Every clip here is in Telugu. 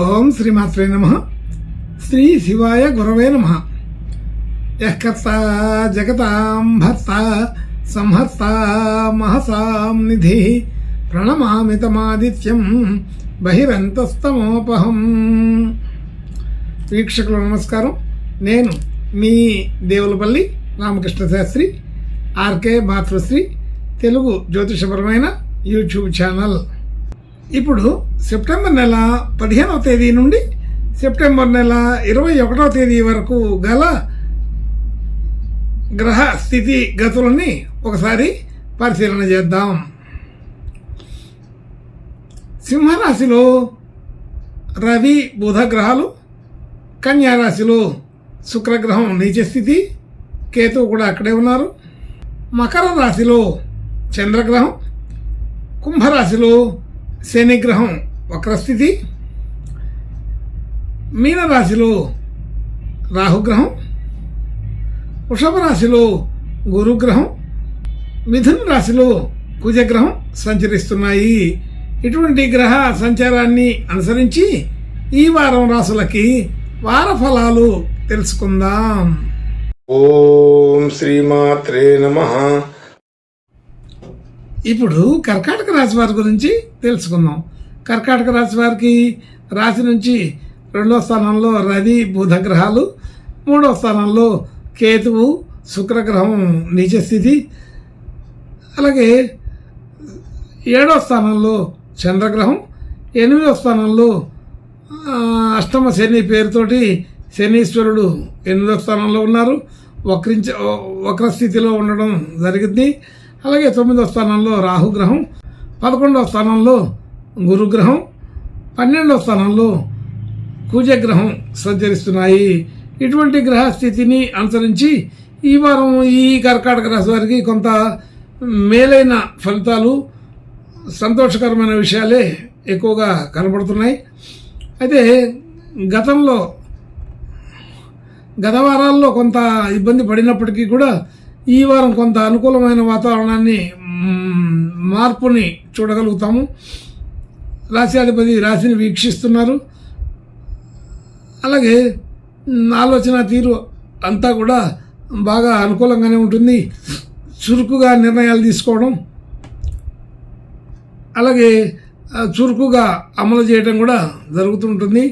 ఓం శ్రీమాత్రే నమః. శ్రీ శివాయ గురవే నమః. యఃకర్త జగతాం భర్త సంహర్త మహసాం నిధి ప్రణమామి తమాదిత్యం బహిరంతస్తమోపహం. వీక్షకులు నమస్కారం. నేను మీ దేవులపల్లి రామకృష్ణ శాస్త్రి, ఆర్కే మాతృశ్రీ తెలుగు జ్యోతిషపరమైన యూట్యూబ్ ఛానల్. ఇప్పుడు సెప్టెంబర్ నెల 15వ తేదీ నుండి సెప్టెంబర్ నెల 21వ తేదీ వరకు గల గ్రహ స్థితి గతులని ఒకసారి పరిశీలన చేద్దాం. సింహరాశిలో రవి బుధ గ్రహాలు, కన్యారాశిలో శుక్రగ్రహం నీచ స్థితి, కేతువు కూడా అక్కడే ఉన్నారు. మకర రాశిలో చంద్రగ్రహం, కుంభరాశిలో శనిగ్రహం వక్రస్థితి, మీనరాశిలో రాహుగ్రహం, వృషభ రాశిలో గురుగ్రహం, మిథున రాశిలో కుజగ్రహం సంచరిస్తున్నాయి. ఇటువంటి గ్రహ సంచారాన్ని అనుసరించి ఈ వారం రాశులకి వార ఫలాలు తెలుసుకుందాం. ఓం శ్రీమాత్రే నమః. ఇప్పుడు కర్కాటక రాశి వారి గురించి తెలుసుకుందాం. కర్కాటక రాశి వారికి రాశి నుంచి 2వ స్థానంలో రవి బుధ గ్రహాలు, 3వ స్థానంలో కేతువు శుక్రగ్రహం నీచ స్థితి, అలాగే 7వ స్థానంలో చంద్రగ్రహం, 8వ స్థానంలో అష్టమ శని పేరుతోటి శనీశ్వరుడు 8వ స్థానంలో ఉన్నారు. వక్రస్థితిలో ఉండడం జరిగింది. అలాగే 9వ స్థానంలో రాహుగ్రహం, 11వ స్థానంలో గురుగ్రహం, 12వ స్థానంలో కుజగ్రహం సంచరిస్తున్నాయి. ఇటువంటి గ్రహ స్థితిని అనుసరించి ఈ వారం ఈ కర్కాటక రాశి వారికి కొంత మేలైన ఫలితాలు, సంతోషకరమైన విషయాలే ఎక్కువగా కనబడుతున్నాయి. అయితే గత వారాల్లో కొంత ఇబ్బంది పడినప్పటికీ కూడా ఈ వారం కొంత అనుకూలమైన వాతావరణాన్ని, మార్పుని చూడగలుగుతాము. రాశ్యాధిపతి రాశిని వీక్షిస్తున్నారు. అలాగే ఆలోచన తీరు అంతా కూడా బాగా అనుకూలంగానే ఉంటుంది. చురుకుగా నిర్ణయాలు తీసుకోవడం, అలాగే చురుకుగా అమలు చేయడం కూడా జరుగుతుంటుంది.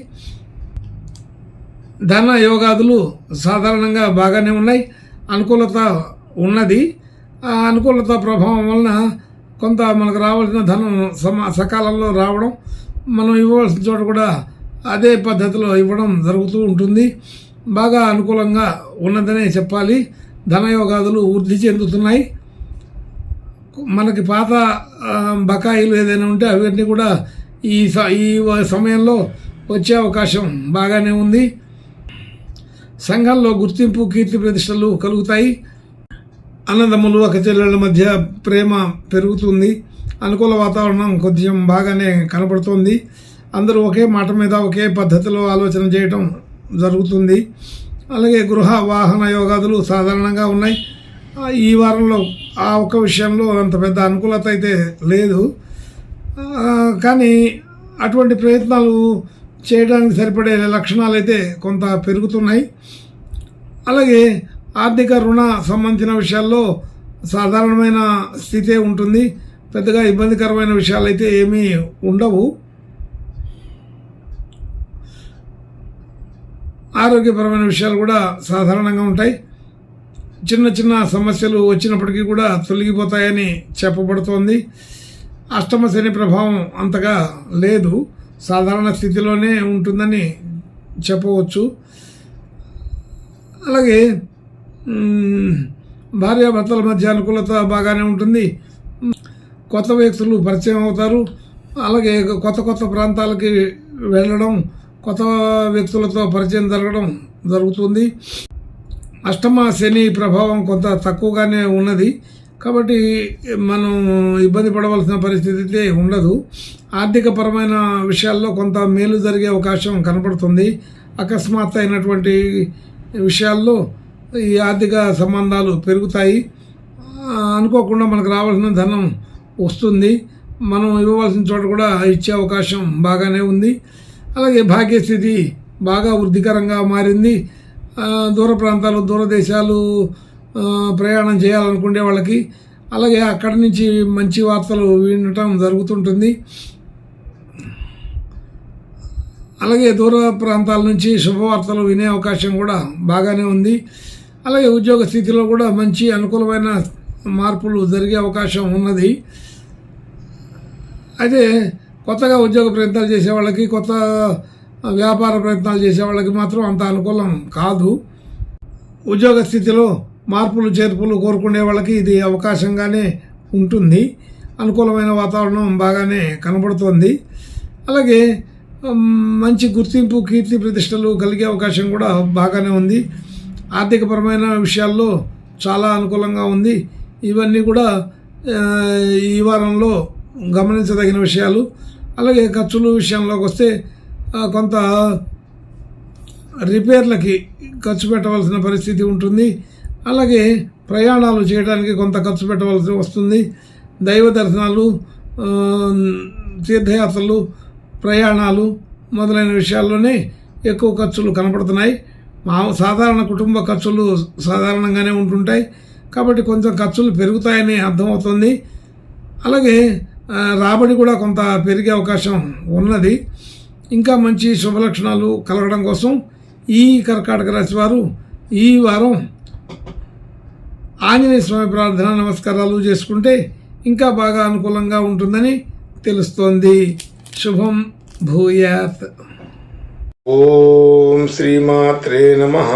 ధన యోగాదులు సాధారణంగా బాగానే ఉన్నాయి. అనుకూలత ఉన్నది. ఆ అనుకూలత ప్రభావం వలన కొంత మనకు రావాల్సిన ధనం సకాలంలో రావడం, మనం ఇవ్వాల్సిన చోట కూడా అదే పద్ధతిలో ఇవ్వడం జరుగుతూ ఉంటుంది. బాగా అనుకూలంగా ఉన్నదనే చెప్పాలి. ధనయోగాదులు వృద్ధి చెందుతున్నాయి. మనకి పాత బకాయిలు ఏదైనా ఉంటే అవన్నీ కూడా ఈ సమయంలో వచ్చే అవకాశం బాగానే ఉంది. సంఘంలో గుర్తింపు, కీర్తి ప్రతిష్టలు కలుగుతాయి. అన్నదమ్ములు, అక్కచెల్లెళ్ళ మధ్య ప్రేమ పెరుగుతుంది. అనుకూల వాతావరణం కొంచెం బాగానే కనపడుతుంది. అందరూ ఒకే మాట మీద ఒకే పద్ధతిలో ఆలోచన చేయటం జరుగుతుంది. అలాగే గృహ వాహన యోగాదులు సాధారణంగా ఉన్నాయి. ఈ వారంలో ఆ ఒక్క విషయంలో అంత పెద్ద అనుకూలత అయితే లేదు. కానీ అటువంటి ప్రయత్నాలు చేయడానికి సరిపడే లక్షణాలు అయితే కొంత పెరుగుతున్నాయి. అలాగే ఆర్థిక రుణ సంబంధించిన విషయాల్లో సాధారణమైన స్థితే ఉంటుంది. పెద్దగా ఇబ్బందికరమైన విషయాలు అయితే ఏమీ ఉండవు. ఆరోగ్యపరమైన విషయాలు కూడా సాధారణంగా ఉంటాయి. చిన్న చిన్న సమస్యలు వచ్చినప్పటికీ కూడా తొలగిపోతాయని చెప్పబడుతోంది. అష్టమ శని ప్రభావం అంతగా లేదు, సాధారణ స్థితిలోనే ఉంటుందని చెప్పవచ్చు. అలాగే భార్యాభర్తల మధ్య అనుకూలత బాగానే ఉంటుంది. కొత్త వ్యక్తులు పరిచయం అవుతారు. అలాగే కొత్త ప్రాంతాలకి వెళ్ళడం, కొత్త వ్యక్తులతో పరిచయం జరగడం జరుగుతుంది. అష్టమ శని ప్రభావం కొంత తక్కువగానే ఉన్నది కాబట్టి మనం ఇబ్బంది పడవలసిన పరిస్థితి అయితే ఉండదు. ఆర్థికపరమైన విషయాల్లో కొంత మేలు జరిగే అవకాశం కనపడుతుంది. అకస్మాత్ అయినటువంటి విషయాల్లో ఈ ఆర్థిక సంబంధాలు పెరుగుతాయి. అనుకోకుండా మనకు రావాల్సిన ధనం వస్తుంది. మనం ఇవ్వవలసిన చోట కూడా ఇచ్చే అవకాశం బాగానే ఉంది. అలాగే భాగ్యస్థితి బాగా వృద్ధికరంగా మారింది. దూర ప్రాంతాలు దూరదేశాలు ప్రయాణం చేయాలనుకునే వాళ్ళకి అలాగే అక్కడి నుంచి మంచి వార్తలు వినటం జరుగుతుంటుంది. అలాగే దూర ప్రాంతాల నుంచి శుభవార్తలు వినే అవకాశం కూడా బాగానే ఉంది. అలాగే ఉద్యోగ స్థితిలో కూడా మంచి అనుకూలమైన మార్పులు జరిగే అవకాశం ఉన్నది. అయితే కొత్తగా ఉద్యోగ ప్రయత్నాలు చేసే వాళ్ళకి, కొత్త వ్యాపార ప్రయత్నాలు చేసే వాళ్ళకి మాత్రం అంత అనుకూలం కాదు. ఉద్యోగ స్థితిలో మార్పులు చేర్పులు కోరుకునే వాళ్ళకి ఇది అవకాశంగానే ఉంటుంది. అనుకూలమైన వాతావరణం బాగానే కనబడుతోంది. అలాగే మంచి గుర్తింపు, కీర్తి ప్రతిష్టలు కలిగే అవకాశం కూడా బాగానే ఉంది. ఆర్థికపరమైన విషయాల్లో చాలా అనుకూలంగా ఉంది. ఇవన్నీ కూడా ఈ వారంలో గమనించదగిన విషయాలు. అలాగే ఖర్చుల విషయంలోకి వస్తే కొంత రిపేర్లకి ఖర్చు పెట్టవలసిన పరిస్థితి ఉంటుంది. అలాగే ప్రయాణాలు చేయడానికి కొంత ఖర్చు పెట్టవలసి వస్తుంది. దైవ దర్శనాలు, తీర్థయాత్రలు, ప్రయాణాలు మొదలైన విషయాల్లోనే ఎక్కువ ఖర్చులు కనపడుతున్నాయి. సాధారణ కుటుంబ ఖర్చులు సాధారణంగానే ఉంటుంటాయి కాబట్టి కొంచెం ఖర్చులు పెరుగుతాయని అర్థమవుతుంది. అలాగే రాబడి కూడా కొంత పెరిగే అవకాశం ఉన్నది. ఇంకా మంచి శుభలక్షణాలు కలగడం కోసం ఈ కర్కాటక రాశి వారు ఈ వారం ఆంజనేయ స్వామి ప్రార్థన నమస్కారాలు చేసుకుంటే ఇంకా బాగా అనుకూలంగా ఉంటుందని తెలుస్తోంది. శుభం భూయాత్. ఓం శ్రీమాత్రే నమః.